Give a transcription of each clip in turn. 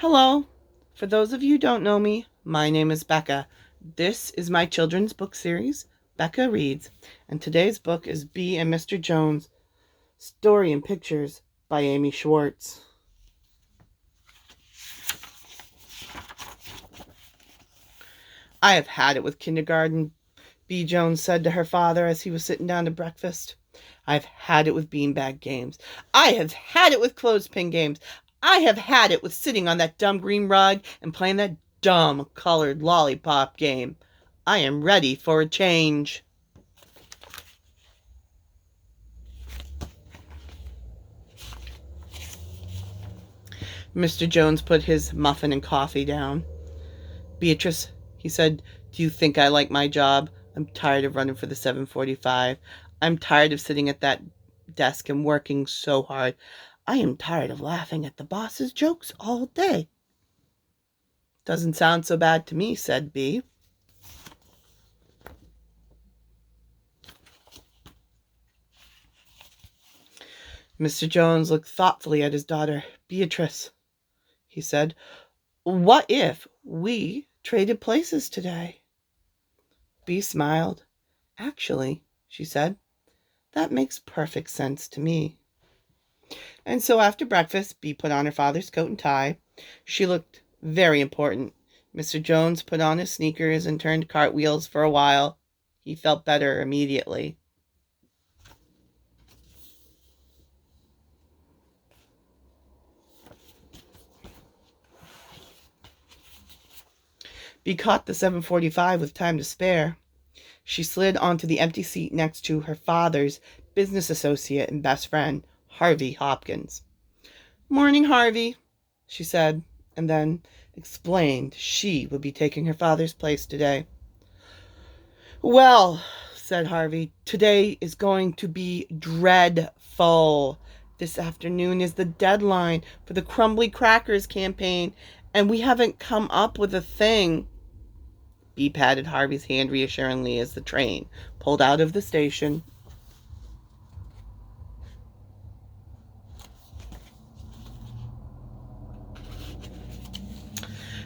Hello. For those of you who don't know me, my name is Becca. This is my children's book series, Beca Reads, and today's book is Bea and Mr. Jones, Story and Pictures by Amy Schwartz. I have had it with kindergarten, Bea Jones said to her father as he was sitting down to breakfast. I've had it with beanbag games. I have had it with clothespin games. I have had it with sitting on that dumb green rug and playing that dumb colored lollipop game. I am ready for a change. Mr. Jones put his muffin and coffee down. Beatrice, he said, do you think I like my job? I'm tired of running for the 745. I'm tired of sitting at that desk and working so hard. I am tired of laughing at the boss's jokes all day. Doesn't sound so bad to me, said Bea. Mr. Jones looked thoughtfully at his daughter. Beatrice, he said, what if we traded places today? Bea smiled. Actually, she said, that makes perfect sense to me. And so after breakfast, Bea put on her father's coat and tie. She looked very important. Mr. Jones put on his sneakers and turned cartwheels for a while. He felt better immediately. Bea caught the 745 with time to spare. She slid onto the empty seat next to her father's business associate and best friend, Harvey Hopkins. Morning, Harvey, she said, and then explained she would be taking her father's place today. Well, said Harvey, today is going to be dreadful. This afternoon is the deadline for the Crumbly Crackers campaign, and we haven't come up with a thing. Bea patted Harvey's hand reassuringly as the train pulled out of the station.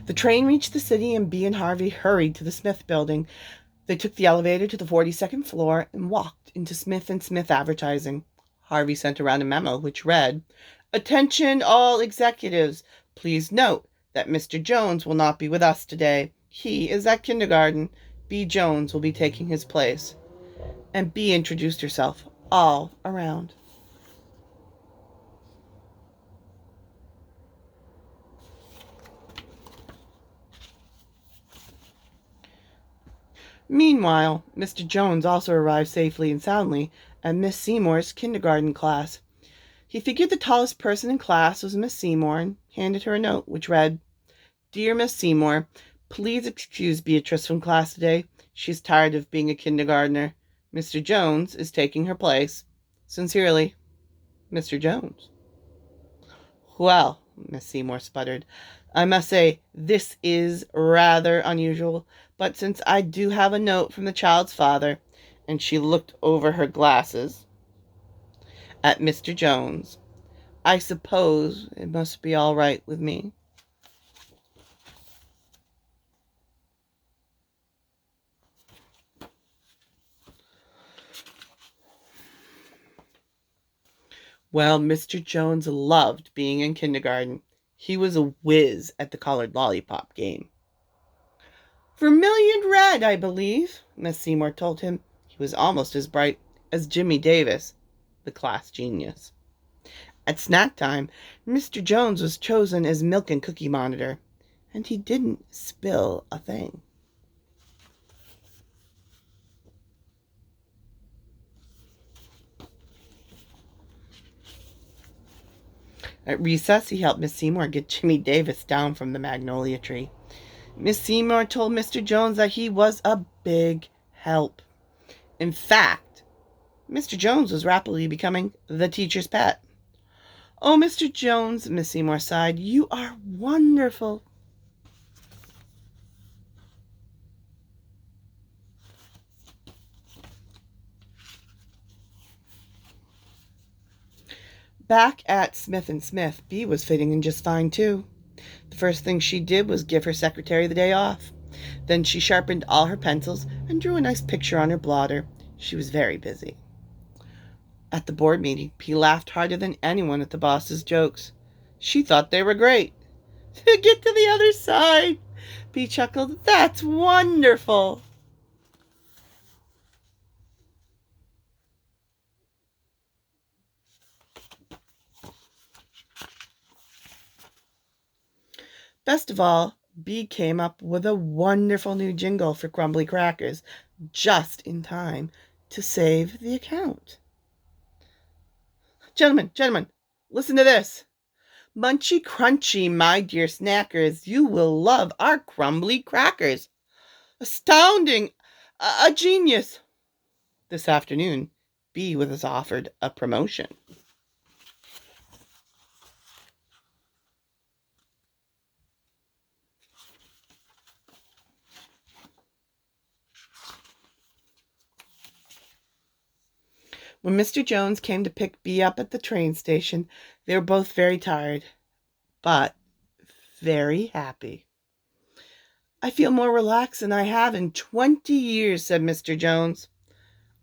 The train reached the city, and Bea and Harvey hurried to the Smith building. They took the elevator to the 42nd floor and walked into Smith & Smith Advertising. Harvey sent around a memo which read, Attention all executives. Please note that Mr. Jones will not be with us today. He is at kindergarten. Bea Jones will be taking his place. And Bea introduced herself all around. Meanwhile, Mr. Jones also arrived safely and soundly at Miss Seymour's kindergarten class. He figured the tallest person in class was Miss Seymour and handed her a note which read, Dear Miss Seymour, please excuse Beatrice from class today. She's tired of being a kindergartner. Mr. Jones is taking her place. Sincerely, Mr. Jones. Well, Miss Seymour sputtered, I must say this is rather unusual, but since I do have a note from the child's father, and she looked over her glasses at Mr. Jones, I suppose it must be all right with me. Well, Mr. Jones loved being in kindergarten. He was a whiz at the colored lollipop game. Vermilion red, I believe, Miss Seymour told him. He was almost as bright as Jimmy Davis, the class genius. At snack time, Mr. Jones was chosen as milk and cookie monitor, and he didn't spill a thing. At recess, he helped Miss Seymour get Jimmy Davis down from the magnolia tree. Miss Seymour told Mr. Jones that he was a big help. In fact, Mr. Jones was rapidly becoming the teacher's pet. Oh, Mr. Jones, Miss Seymour sighed, you are wonderful. Back at Smith & Smith, Bea was fitting in just fine, too. The first thing she did was give her secretary the day off. Then she sharpened all her pencils and drew a nice picture on her blotter. She was very busy. At the board meeting, Bea laughed harder than anyone at the boss's jokes. She thought they were great. To get to the other side, Bea chuckled. That's wonderful. Best of all, Bea came up with a wonderful new jingle for crumbly crackers just in time to save the account. Gentlemen, listen to this. Munchy crunchy, my dear snackers, you will love our crumbly crackers. Astounding! A genius! This afternoon, Bea was offered a promotion. When Mr. Jones came to pick Bea up at the train station, they were both very tired, but very happy. I feel more relaxed than I have in 20 years, said Mr. Jones.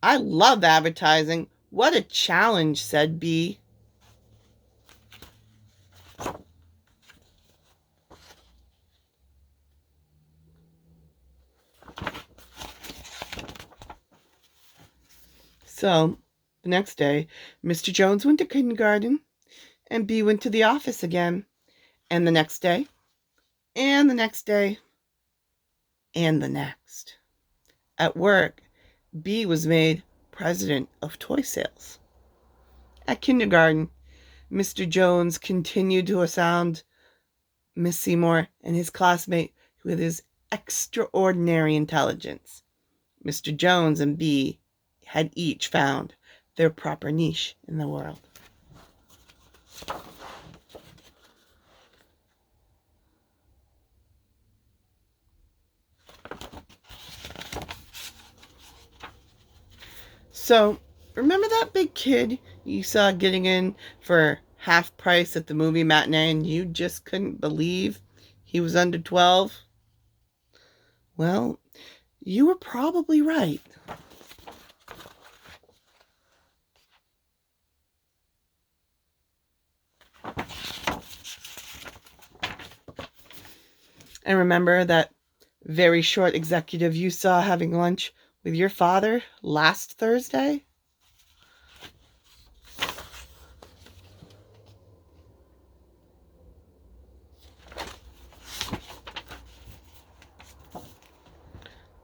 I love advertising. What a challenge, said Bea. So, the next day, Mr. Jones went to kindergarten, and Bea went to the office again. And the next day, and the next day, and the next. At work, Bea was made president of toy sales. At kindergarten, Mr. Jones continued to astound Miss Seymour and his classmate with his extraordinary intelligence. Mr. Jones and Bea had each found their proper niche in the world. So, remember that big kid you saw getting in for half price at the movie matinee and you just couldn't believe he was under 12? Well, you were probably right. And remember that very short executive you saw having lunch with your father last Thursday?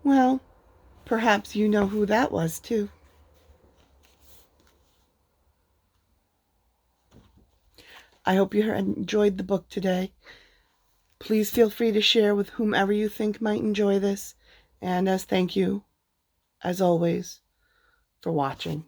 Well, perhaps you know who that was, too. I hope you enjoyed the book today. Please feel free to share with whomever you think might enjoy this. And as thank you, as always, for watching.